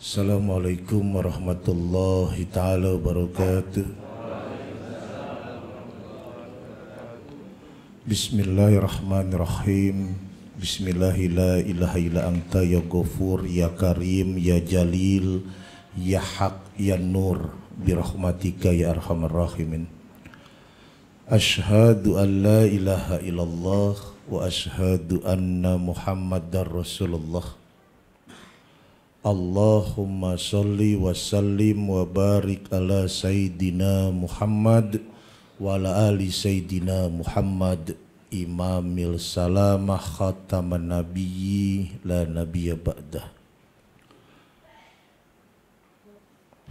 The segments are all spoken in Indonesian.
Assalamualaikum warahmatullahi ta'ala wabarakatuh. Bismillahirrahmanirrahim. Bismillahi la ilaha illa anta ya ghafur ya karim ya jalil ya haq ya nur birahmatika ya arhamar rahimin. Ashhadu an la ilaha illallah wa ashhadu anna muhammadar rasulullah. Allahumma salli wa sallim wa barik ala Sayyidina Muhammad wa ala ali Sayyidina Muhammad imamil salamah khataman nabiyyi la nabiyya ba'dah.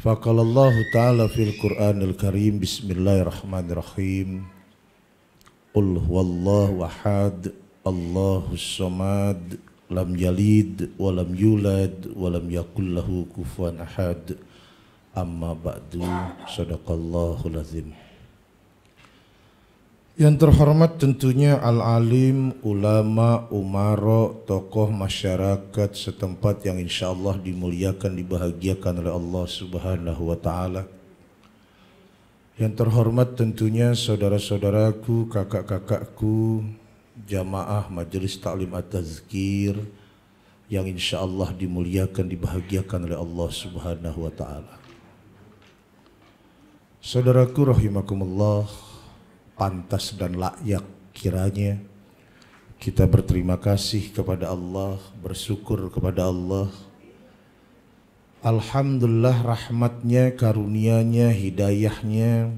Faqalallahu ta'ala fil Qur'anil Karim bismillahirrahmanirrahim. Qul huwallahu ahad Allahus samad lam yalid walam yulad walam yakul lahu kufuwan ahad. Amma ba'du. Shadaqallahul azim. Yang terhormat tentunya al-alim, ulama, umara, tokoh masyarakat setempat yang insyaallah dimuliakan, dibahagiakan oleh Allah Subhanahu wa taala. Yang terhormat tentunya saudara-saudaraku, kakak-kakakku, jamaah Majelis Ta'lim At-Tazkir yang insyaallah dimuliakan, dibahagiakan oleh Allah Subhanahu wa taala. Saudaraku rahimakumullah, pantas dan layak kiranya kita berterima kasih kepada Allah, bersyukur kepada Allah. Alhamdulillah rahmatnya, karunia-Nya, hidayahnya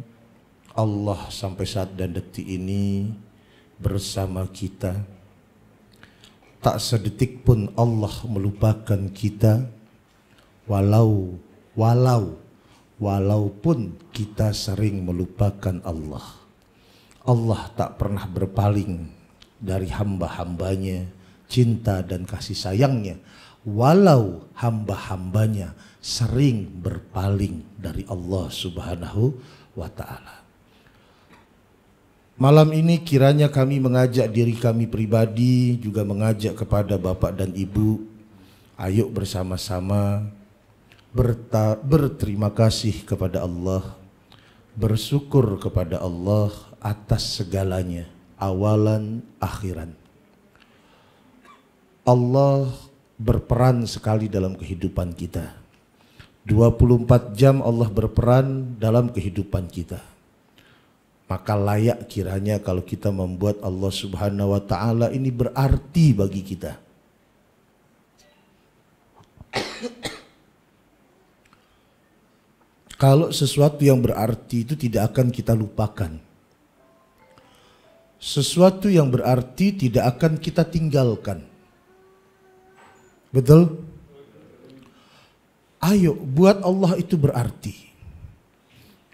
Allah sampai saat dan detik ini bersama kita. Tak sedetik pun Allah melupakan kita, walaupun kita sering melupakan Allah. Allah tak pernah berpaling dari hamba-hambanya, cinta dan kasih sayangnya, walau hamba-hambanya sering berpaling dari Allah Subhanahu wa ta'ala. Malam ini kiranya kami mengajak diri kami pribadi, juga mengajak kepada Bapak dan Ibu, ayo bersama-sama berterima kasih kepada Allah, bersyukur kepada Allah atas segalanya, awalan akhiran. Allah berperan sekali dalam kehidupan kita. 24 jam Allah berperan dalam kehidupan kita. Maka layak kiranya kalau kita membuat Allah Subhanahu wa ta'ala ini berarti bagi kita. Kalau sesuatu yang berarti itu tidak akan kita lupakan. Sesuatu yang berarti tidak akan kita tinggalkan. Betul? Ayo buat Allah itu berarti.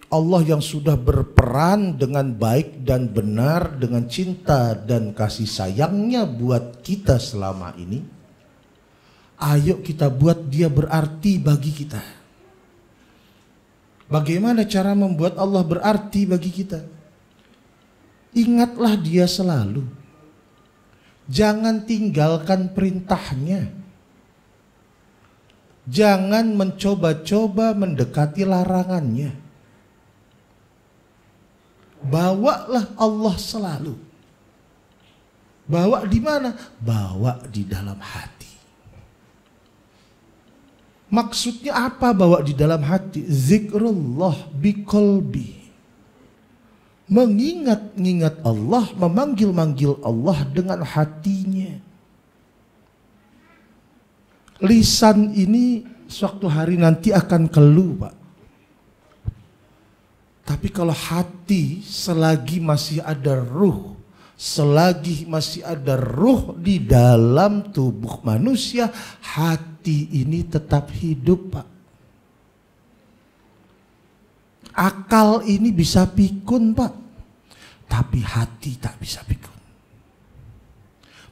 Allah yang sudah berperan dengan baik dan benar, dengan cinta dan kasih sayangnya buat kita selama ini. Ayo kita buat dia berarti bagi kita. Bagaimana cara membuat Allah berarti bagi kita? Ingatlah dia selalu. Jangan tinggalkan perintahnya. Jangan mencoba-coba mendekati larangannya. Bawalah Allah selalu. Bawa di mana? Bawa di dalam hati. Maksudnya apa bawa di dalam hati? Zikrullah biqalbi. Mengingat-ingat Allah, memanggil-manggil Allah dengan hatinya. Lisan ini suatu hari nanti akan keluh, Pak. Tapi kalau hati selagi masih ada ruh, selagi masih ada ruh di dalam tubuh manusia, hati ini tetap hidup, Pak. Akal ini bisa pikun, Pak, tapi hati tak bisa pikun.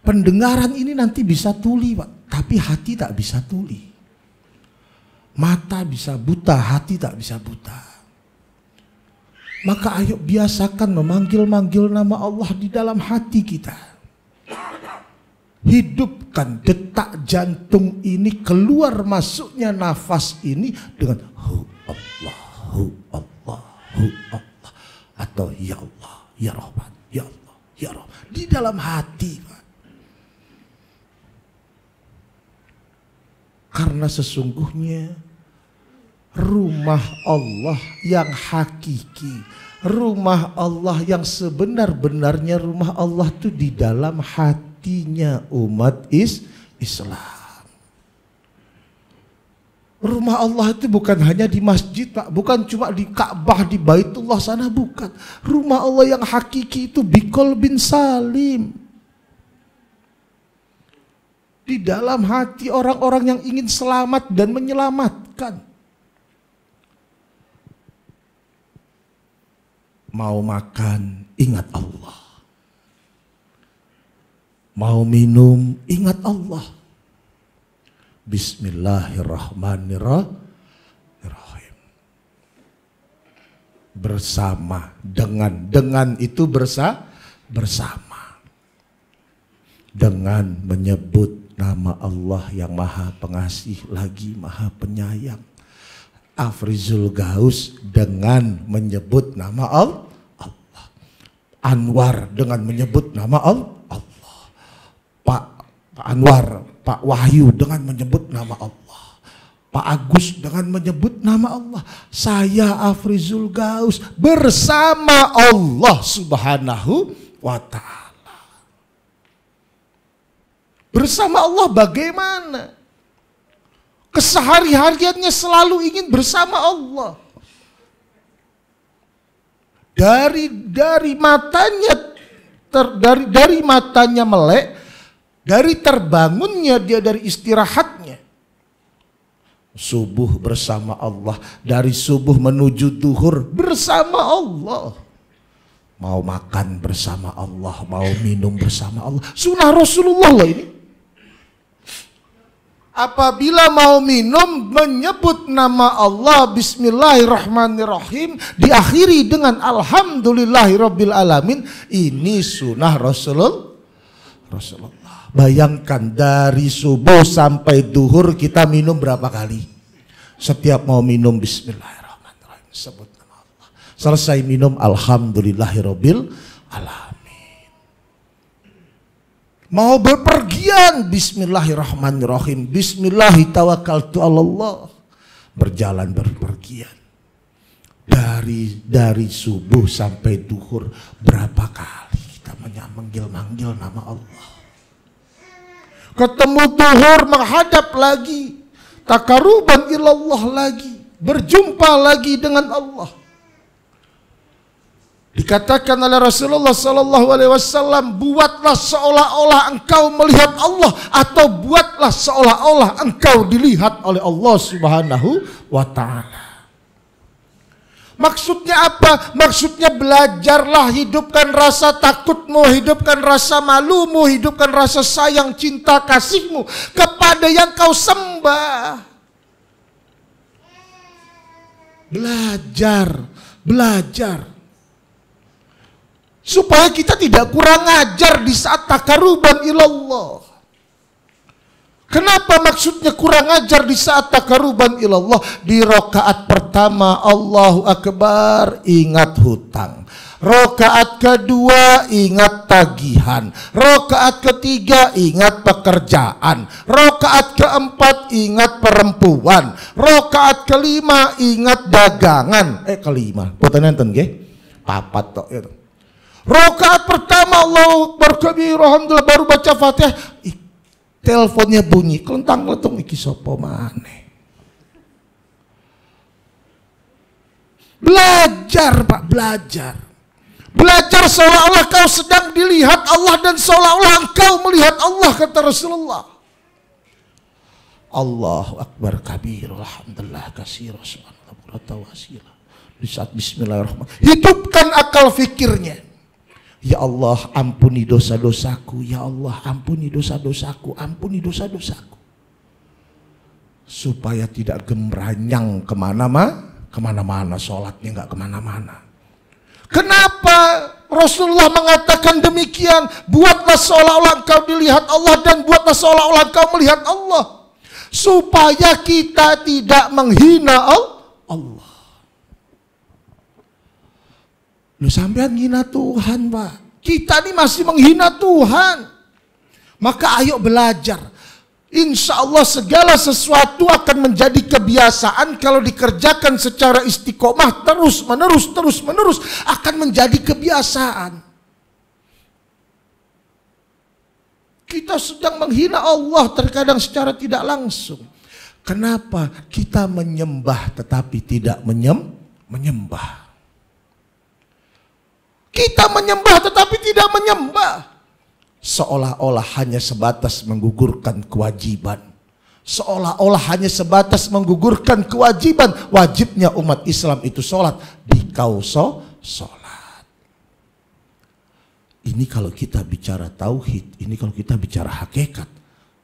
Pendengaran ini nanti bisa tuli, Pak, tapi hati tak bisa tuli. Mata bisa buta, hati tak bisa buta. Maka ayo biasakan memanggil-manggil nama Allah di dalam hati kita. Hidupkan detak jantung ini, keluar masuknya nafas ini dengan hu Allah, hu Allah, hu Allah, atau ya Allah, ya Rahman, ya Allah, ya Rahman, di dalam hati, Pak. Karena sesungguhnya rumah Allah yang hakiki, rumah Allah yang sebenar-benarnya, rumah Allah itu di dalam hatinya umat Islam. Rumah Allah itu bukan hanya di masjid, Pak. Bukan cuma di Ka'bah, di Baitullah sana, bukan. Rumah Allah yang hakiki itu biqalbin salim. Di dalam hati orang-orang yang ingin selamat dan menyelamatkan. Mau makan, ingat Allah. Mau minum, ingat Allah. Bismillahirrahmanirrahim. Bersama, dengan itu bersama. Dengan menyebut nama Allah yang Maha Pengasih lagi Maha Penyayang. Afrizul Gaus dengan menyebut nama Allah. Anwar dengan menyebut nama Allah. Pak Anwar, Pak Wahyu dengan menyebut nama Allah. Pak Agus dengan menyebut nama Allah. Saya Afrizul Gaus bersama Allah Subhanahu wa Ta'ala. Bersama Allah bagaimana? Kesehari-hariannya selalu ingin bersama Allah. Dari matanya dari matanya melek, dari terbangunnya dia dari istirahatnya. Subuh bersama Allah, dari subuh menuju duhur bersama Allah. Mau makan bersama Allah, mau minum bersama Allah. Sunnah Rasulullah lah ini. Apabila mau minum menyebut nama Allah bismillahirrahmanirrahim, diakhiri dengan alhamdulillahirabbil alamin. Ini sunnah Rasulullah. Bayangkan dari subuh sampai duhur kita minum berapa kali? Setiap mau minum bismillahirrahmanirrahim, sebut nama Allah. Selesai minum alhamdulillahirabbil alamin. Mau berpergian bismillahirrahmanirrahim, bismillahi tawakkaltu Allah. Berjalan berpergian. Dari subuh sampai duhur berapa kali kita manggil nama Allah. Ketemu duhur menghadap lagi, takaruban ilallah lagi, berjumpa lagi dengan Allah. Dikatakan oleh Rasulullah SAW, buatlah seolah-olah engkau melihat Allah, atau buatlah seolah-olah engkau dilihat oleh Allah Subhanahu wa Ta'ala. Maksudnya apa? Maksudnya belajarlah, hidupkan rasa takutmu, hidupkan rasa malumu, hidupkan rasa sayang, cinta, kasihmu kepada yang kau sembah. Belajar. Supaya kita tidak kurang ajar di saat takaruban ilallah. Kenapa maksudnya kurang ajar di saat takaruban ilallah? Di rakaat pertama Allahu Akbar, ingat hutang. Rakaat kedua ingat tagihan. Rakaat ketiga ingat pekerjaan. Rakaat keempat ingat perempuan. Rakaat kelima ingat dagangan. Kelima, boten enten nggih? Papat tok itu. Rakaat pertama Allahu Akbar kabir, alhamdulillah, baru baca Fatihah. Teleponnya bunyi, kelentang-kelentung, iki sapa maneh. Belajar, Pak, belajar. Belajar seolah-olah kau sedang dilihat Allah dan seolah-olah engkau melihat Allah, kata Rasulullah. Allahu Akbar kabir, alhamdulillah katsira, subhanallah tawasila. Di saat bismillahirrahmanirrahim, hidupkan akal fikirnya. Ya Allah, ampuni dosa-dosaku. Ya Allah, ampuni dosa-dosaku. Ampuni dosa-dosaku. Supaya tidak gembranyang kemana-mana. Sholatnya nggak kemana-mana. Kenapa Rasulullah mengatakan demikian, buatlah seolah-olah engkau dilihat Allah dan buatlah seolah-olah engkau melihat Allah. Supaya kita tidak menghina Allah. Lu sampean menghina Tuhan, Pak. Kita ini masih menghina Tuhan. Maka ayo belajar. Insya Allah segala sesuatu akan menjadi kebiasaan kalau dikerjakan secara istiqomah terus menerus akan menjadi kebiasaan. Kita sedang menghina Allah terkadang secara tidak langsung. Kenapa? Kita menyembah tetapi tidak menyembah. Kita menyembah tetapi tidak menyembah. Seolah-olah hanya sebatas menggugurkan kewajiban. Seolah-olah hanya sebatas menggugurkan kewajiban. Wajibnya umat Islam itu sholat. Dikau sholat. Ini kalau kita bicara tauhid. Ini kalau kita bicara hakikat.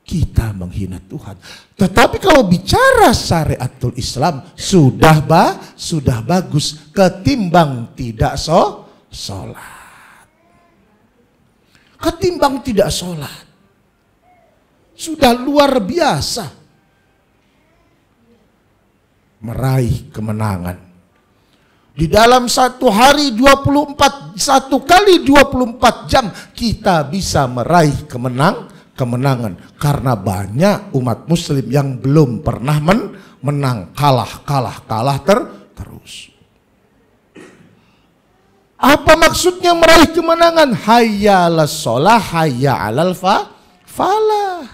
Kita menghina Tuhan. Tetapi kalau bicara syariatul Islam. Sudah bagus. Ketimbang tidak sholat. Ketimbang tidak sholat. Sudah luar biasa. Meraih kemenangan. Di dalam satu hari 1 kali 24 jam kita bisa meraih kemenangan. Karena banyak umat muslim yang belum pernah menang. Kalah terus. Apa maksudnya meraih kemenangan? Hayya 'alas shalah, hayya 'alal falah.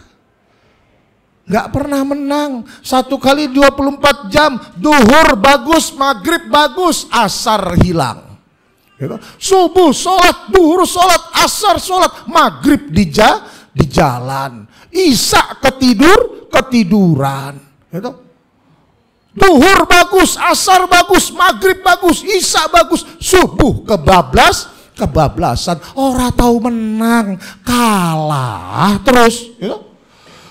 Gak pernah menang. 1 kali 24 jam. Duhur bagus, maghrib bagus, asar hilang. Subuh sholat, duhur sholat, asar sholat, maghrib di jalan. Isya ketiduran. Duhur bagus, asar bagus, maghrib bagus, isya bagus, subuh kebablasan. Orang tahu menang, kalah terus.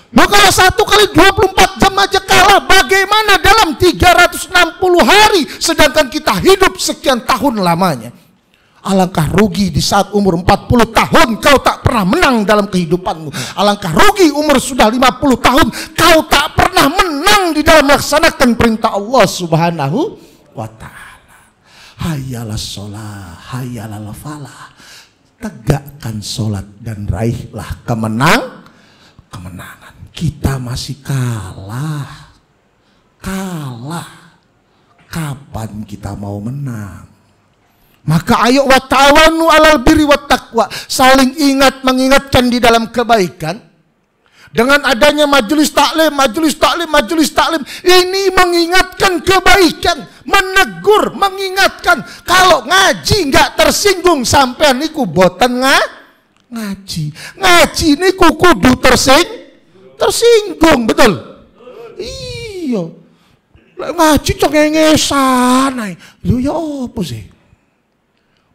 Nah kalau 1 kali 24 jam aja kalah, bagaimana dalam 360 hari sedangkan kita hidup sekian tahun lamanya? Alangkah rugi di saat umur 40 tahun kau tak pernah menang dalam kehidupanmu. Alangkah rugi umur sudah 50 tahun kau tak pernah menang di dalam melaksanakan perintah Allah Subhanahu wa ta'ala. Hayyalas sholah, hayyalal falah. Tegakkan sholat dan raihlah kemenangan. Kita masih kalah. Kapan kita mau menang? Maka ayo wa ta'awanu 'alal birri wat taqwa, saling mengingatkan di dalam kebaikan. Dengan adanya majelis taklim, ini mengingatkan kebaikan, menegur, mengingatkan. Kalau ngaji nggak tersinggung sampean niku boten ngaji. Ngaji niku kudu tersinggung, betul? Iya. Ngaji cengengesan ae. Lho ya apa sih?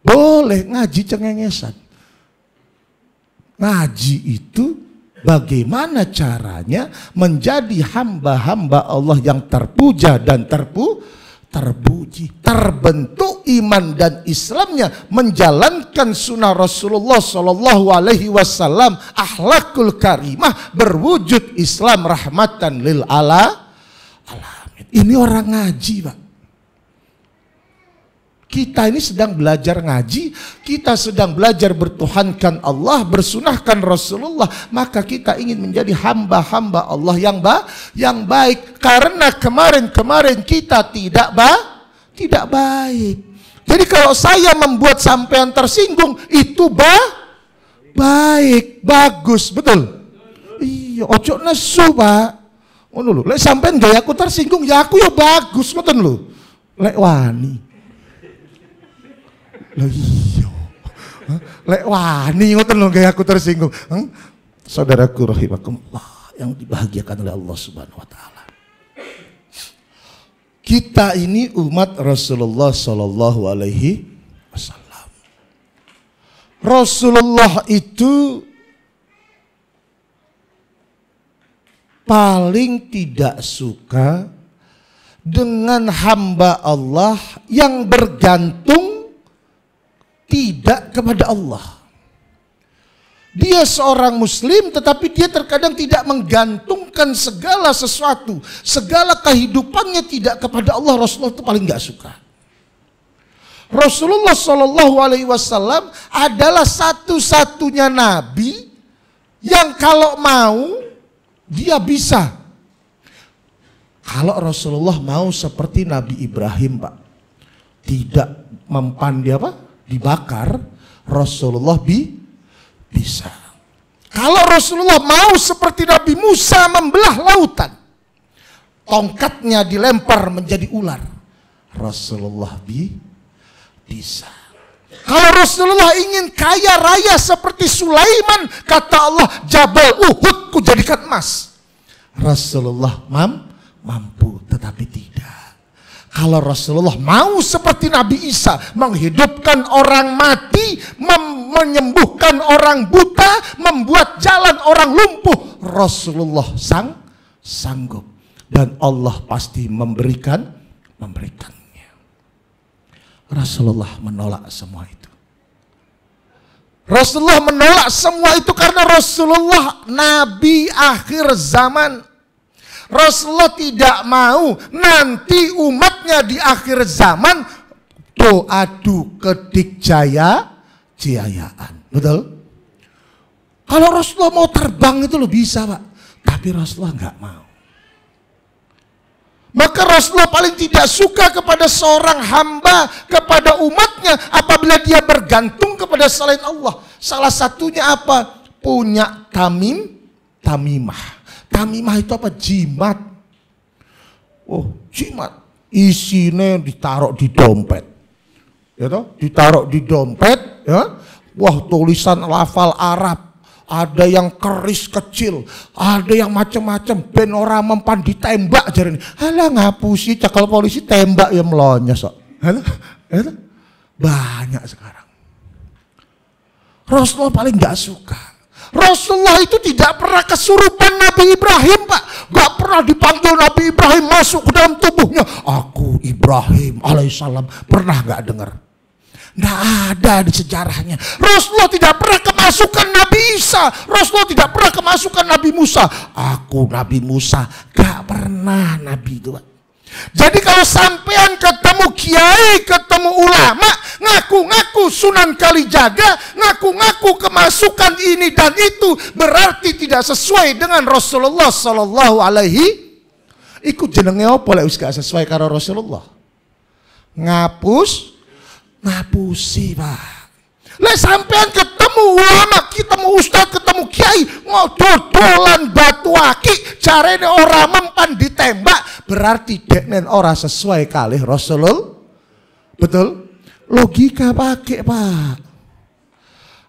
Boleh ngaji cengengesan. Ngaji itu bagaimana caranya menjadi hamba-hamba Allah yang terpuja dan terpuji. Terbentuk iman dan Islamnya, menjalankan sunnah Rasulullah Sallallahu Alaihi Wasallam, akhlakul karimah, berwujud Islam rahmatan lil alamin. Ini orang ngaji, Pak. Kita ini sedang belajar ngaji, kita sedang belajar bertuhankan Allah, bersunahkan Rasulullah. Maka kita ingin menjadi hamba-hamba Allah yang baik. Karena kemarin kita tidak baik. Jadi kalau saya membuat sampean tersinggung, itu baik, bagus, betul? Iya, ojo nesu, Pak. Ngono lho, lek sampean gaya aku tersinggung, ya aku ya bagus, ngoten lho. Lek wani. Loh iya. Lek wani ngoten lho gaya aku tersinggung. Saudaraku rahimakumullah yang dibahagiakan oleh Allah Subhanahu wa taala. Kita ini umat Rasulullah Sallallahu Alaihi Wasallam. Rasulullah itu paling tidak suka dengan hamba Allah yang bergantung tidak kepada Allah. Dia seorang muslim tetapi dia terkadang tidak menggantungkan segala sesuatu, segala kehidupannya tidak kepada Allah. Rasulullah itu paling gak suka. Rasulullah Shallallahu Alaihi Wasallam adalah satu-satunya nabi yang kalau mau dia bisa. Kalau Rasulullah mau seperti Nabi Ibrahim, Pak, tidak mempan dia apa? Dibakar, Rasulullah bisa. Kalau Rasulullah mau seperti Nabi Musa membelah lautan, tongkatnya dilempar menjadi ular, Rasulullah bisa. Kalau Rasulullah ingin kaya raya seperti Sulaiman, kata Allah, Jabal Uhud ku jadikan emas, Rasulullah mampu, tetapi tidak. Kalau Rasulullah mau seperti Nabi Isa, menghidupkan orang mati, menyembuhkan orang buta, membuat jalan orang lumpuh, Rasulullah sanggup. Dan Allah pasti memberikannya. Rasulullah menolak semua itu. Rasulullah menolak semua itu karena Rasulullah Nabi akhir zaman. Rasulullah tidak mau nanti umatnya di akhir zaman adu kedikjayaan. Betul? Kalau Rasulullah mau terbang itu lo bisa, Pak. Tapi Rasulullah nggak mau. Maka Rasulullah paling tidak suka kepada seorang hamba, kepada umatnya apabila dia bergantung kepada selain Allah. Salah satunya apa? Punya tamimah. Tamimah itu apa? Jimat. Oh, jimat. Isinya ditaruh di dompet. Ya toh? Ditaruh di dompet, ya. Wah, tulisan lafal Arab. Ada yang keris kecil, ada yang macam-macam. Ben ora mempan ditembak jarene. Halah ngapusi cakal polisi tembak ya melonyos kok. Banyak sekarang. Rasulullah paling enggak suka. Rasulullah itu tidak pernah kesurupan Nabi Ibrahim, Pak. Gak pernah dipanggil Nabi Ibrahim masuk ke dalam tubuhnya. Aku Ibrahim alaihissalam. Pernah gak dengar? Gak ada di sejarahnya. Rasulullah tidak pernah kemasukan Nabi Isa. Rasulullah tidak pernah kemasukan Nabi Musa. Aku Nabi Musa. Gak pernah Nabi itu, Pak. Jadi kalau sampean ketemu kiai, ketemu ulama, ngaku-ngaku Sunan Kalijaga, ngaku-ngaku kemasukan ini dan itu, berarti tidak sesuai dengan Rasulullah Sallallahu Alaihi. Ikut jenenge apa lek wis gak sesuai karo Rasulullah? Ngapusi, Pak. Lek sampean ketemu ulama, ketemu ustaz, ketemu kiai, ngododolan batu aki, carane ora mempan ditembak, berarti deknen ora sesuai kalih Rasulullah. Betul? Logika pakai, Pak.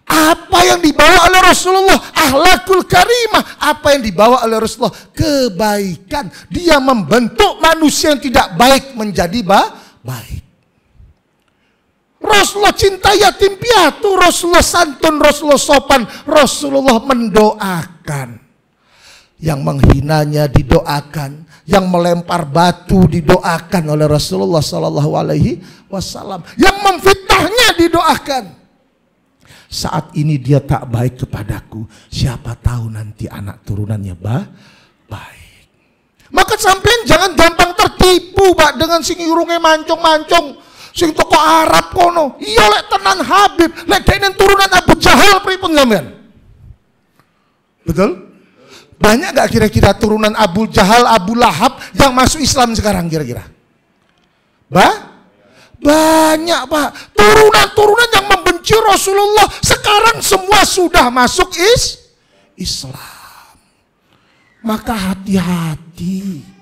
Apa yang dibawa oleh Rasulullah? Akhlakul karimah. Apa yang dibawa oleh Rasulullah? Kebaikan. Dia membentuk manusia yang tidak baik menjadi baik. Rasulullah cinta yatim piatu, Rasulullah santun, Rasulullah sopan, Rasulullah mendoakan. Yang menghinanya didoakan, yang melempar batu didoakan oleh Rasulullah Sallallahu Alaihi Wasallam, yang memfitnahnya didoakan. Saat ini dia tak baik kepadaku, siapa tahu nanti anak turunannya baik. Maka sampean jangan gampang tertipu, Pak, dengan sing irunge mancung-mancung. Sing toko Arab kono, iya lek tenan Habib, lek dene turunan Abu Jahal pripun sampean? Betul? Banyak gak kira-kira turunan Abu Jahal, Abu Lahab yang masuk Islam sekarang kira-kira? Banyak, Pak. Turunan-turunan yang membenci Rasulullah sekarang semua sudah masuk Islam. Maka hati-hati.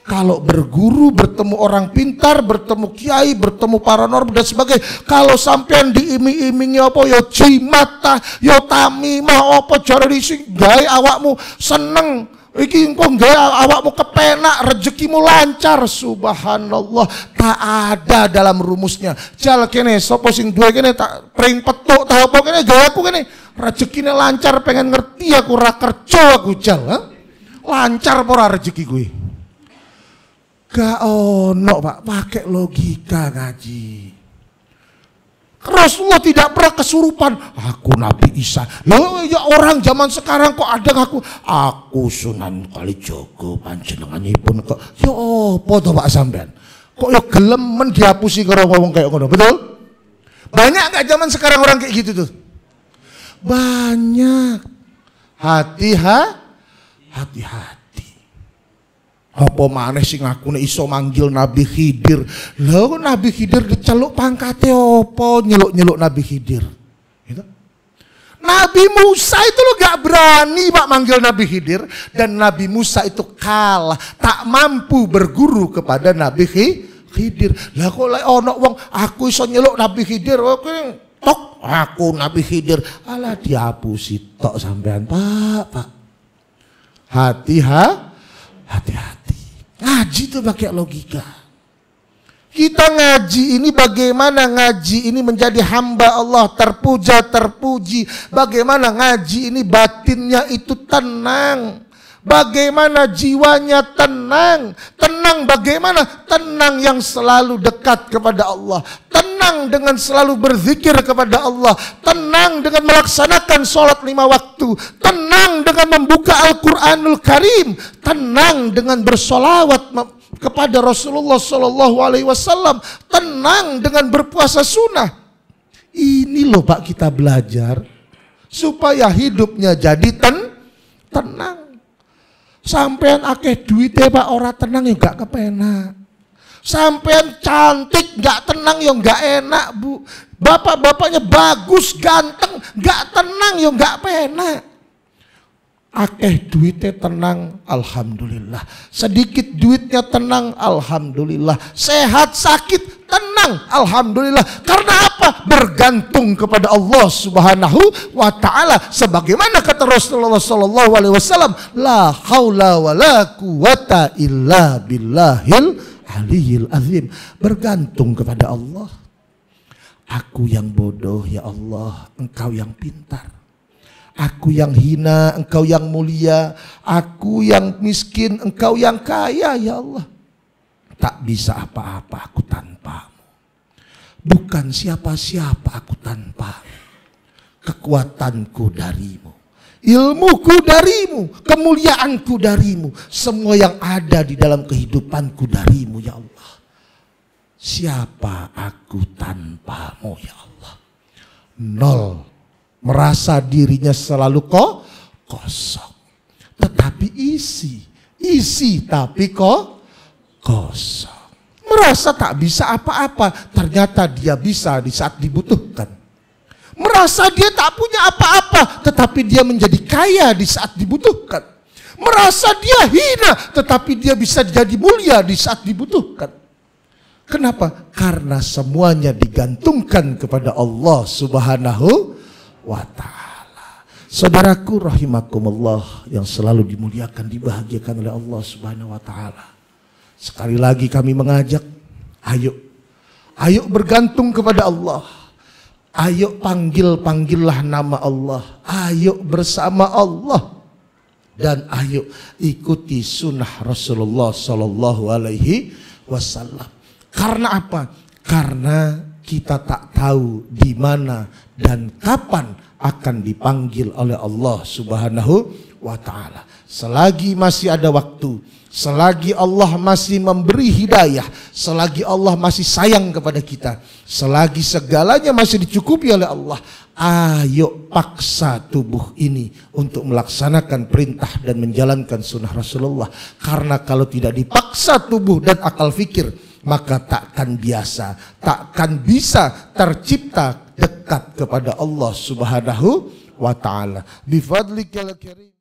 Kalau berguru, bertemu orang pintar, bertemu kiai, bertemu paranormal dan sebagainya. Kalau sampean diiming-imingi apa ya jimat ta, ya tamimah apa jare sing gawe awakmu seneng. Iki engko gawe awakmu kepenak, rezekimu lancar. Subhanallah, tak ada dalam rumusnya. Jal kene sapa sing duwe kene tak pring petuk ta apa kene gawe aku kene rezekine lancar, pengen ngerti aku ra kerja aku jal. Lancar apa ora rezeki kuwi? Gak ono, Pak, pakai logika ngaji. Rasulullah tidak pernah kesurupan. Aku Nabi Isa. Loh ya orang zaman sekarang kok ada aku Sunan Kalijaga panjenenganipun kok. Ya apa to Pak sampean? Kok ya gelemen dihapusi karo ngomong kayak ngono, betul? Banyak enggak zaman sekarang orang kayak gitu tuh? Banyak. Hati-hati. Apa maneh sing ngakune iso manggil Nabi Khidir. Lho Nabi Khidir diceluk pangkate apa nyeluk-nyeluk Nabi Khidir. Gitu. Nabi Musa itu lo gak berani Pak manggil Nabi Khidir. Dan Nabi Musa itu kalah, tak mampu berguru kepada Nabi Khidir. Lah kok lek ono wong aku iso nyeluk Nabi Khidir, tok aku Nabi Khidir. Alah dihapusi tok sampean Pak. Hati-hati. Ngaji itu pakai logika. Kita ngaji ini bagaimana ngaji ini menjadi hamba Allah terpuja terpuji. Bagaimana ngaji ini batinnya itu tenang. Bagaimana jiwanya tenang. Tenang bagaimana? Tenang yang selalu dekat kepada Allah. Tenang dengan selalu berzikir kepada Allah. Tenang dengan melaksanakan sholat 5 waktu. Tenang dengan membuka Al-Quranul Karim. Tenang dengan bersolawat kepada Rasulullah SAW. Tenang dengan berpuasa sunnah. Ini loh Pak kita belajar. Supaya hidupnya jadi tenang. Sampean akeh duitnya Pak ora tenang ya gak kepenak. Sampean cantik gak tenang ya gak enak Bu. Bapak-bapaknya bagus ganteng gak tenang ya gak penak. Akeh duitnya tenang alhamdulillah. Sedikit duitnya tenang alhamdulillah. Sehat sakit tenang alhamdulillah. Karena apa? Bergantung kepada Allah Subhanahu wa taala. Sebagaimana kata Rasulullah sallallahu alaihi wasallam, la haula wala quwata illa billahil aliyil azim. Bergantung kepada Allah. Aku yang bodoh ya Allah, Engkau yang pintar. Aku yang hina, Engkau yang mulia. Aku yang miskin, Engkau yang kaya ya Allah. Tak bisa apa-apa aku tanpamu. Bukan siapa-siapa aku tanpamu. Kekuatanku darimu. Ilmuku darimu. Kemuliaanku darimu. Semua yang ada di dalam kehidupanku darimu ya Allah. Siapa aku tanpamu ya Allah. Nol. Merasa dirinya selalu kosong. Tetapi isi tapi kosong. Merasa tak bisa apa-apa, ternyata dia bisa di saat dibutuhkan. Merasa dia tak punya apa-apa, tetapi dia menjadi kaya di saat dibutuhkan. Merasa dia hina, tetapi dia bisa jadi mulia di saat dibutuhkan. Kenapa? Karena semuanya digantungkan kepada Allah Subhanahu wa ta'ala. Saudaraku rahimakumullah yang selalu dimuliakan, dibahagiakan oleh Allah Subhanahu wa ta'ala. Sekali lagi kami mengajak, ayo bergantung kepada Allah. Ayo panggillah nama Allah. Ayo bersama Allah. Dan ayo ikuti sunnah Rasulullah sallallahu alaihi wasallam. Karena apa? Karena kita tak tahu di mana dan kapan akan dipanggil oleh Allah Subhanahu wa ta'ala. Selagi masih ada waktu, selagi Allah masih memberi hidayah, selagi Allah masih sayang kepada kita, selagi segalanya masih dicukupi oleh Allah, ayo paksa tubuh ini untuk melaksanakan perintah dan menjalankan sunnah Rasulullah. Karena kalau tidak dipaksa tubuh dan akal fikir, maka takkan biasa, takkan bisa tercipta dekat kepada Allah Subhanahu wa ta'ala. Bifadlikal karim.